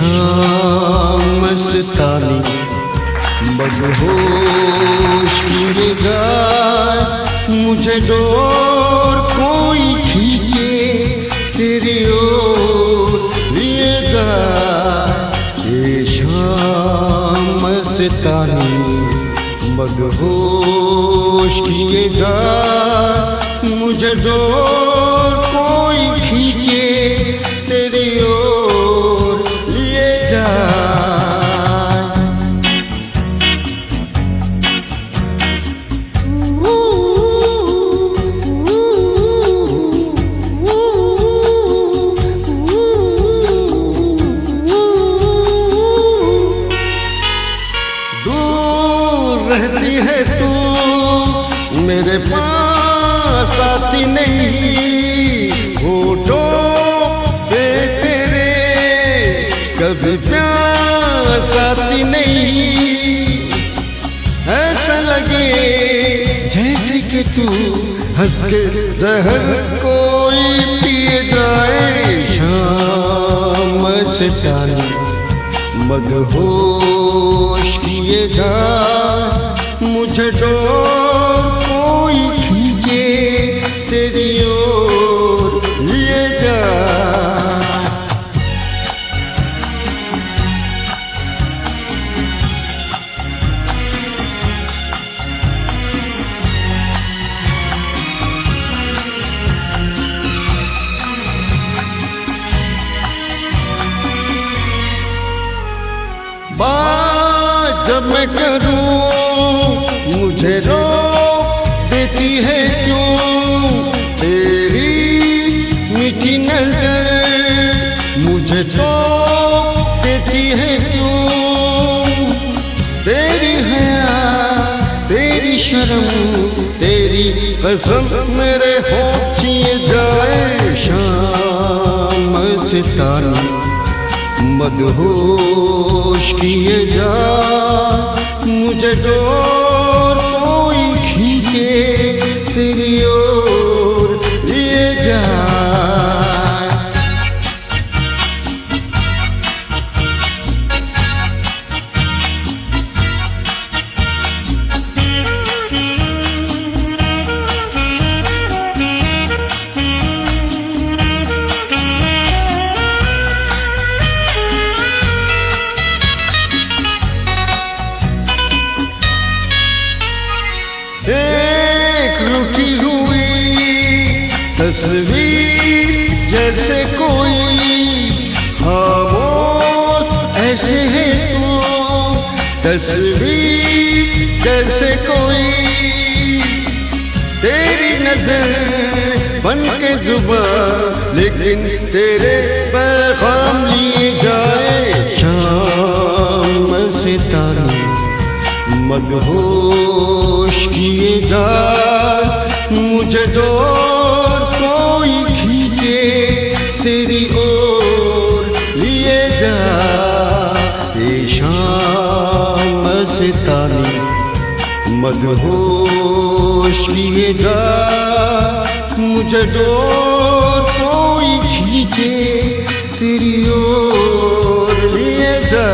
शाम मस्तानी मदहोश किए जाए, मुझे जोर कोई खींचे तेरी ओर लिए जाए। ये शाम मस्तानी मदहोश किए जाए, मुझे जोर कोई खींचे तेरी ओर लिए जाए। दूर रहती है तू मेरे पास आती नहीं, होठों पे तेरे कभी प्यास आती नहीं। ऐसा लगे जैसे कि तू हंस के जहर कोई पिए जाए। शाम मस्तानी मदहोश किए जाए, मुझे डोर कोई खींचे तेरी ओर लिए जाए। बात जब मैं करूं मुझे रोक देती है क्यों तेरी मीठी नजर, मुझे टोक देती है क्यों तेरी हया तेरी शर्म तेरी कसम मेरे होठ छीए जाए। शाम मस्तानी मदहोश किए जा, मुझे जोर कोई खींचे तेरी ओर लिए जाए। एक रूठी हुई तस्वीर जैसे कोई खामोश ऐसे है तू, तस्वीर जैसे कोई तेरी नजर बन के जुबान लेकिन तेरे पैगाम लिए जाए। शाम मस्तानी मदहोश किए जा, मुझे जोर कोई खींचे तेरी ओर लिए जा। ये शाम मस्तानी मदहोश किए जा, मुझे जोर कोई खींचे तेरी ओर लिए जा।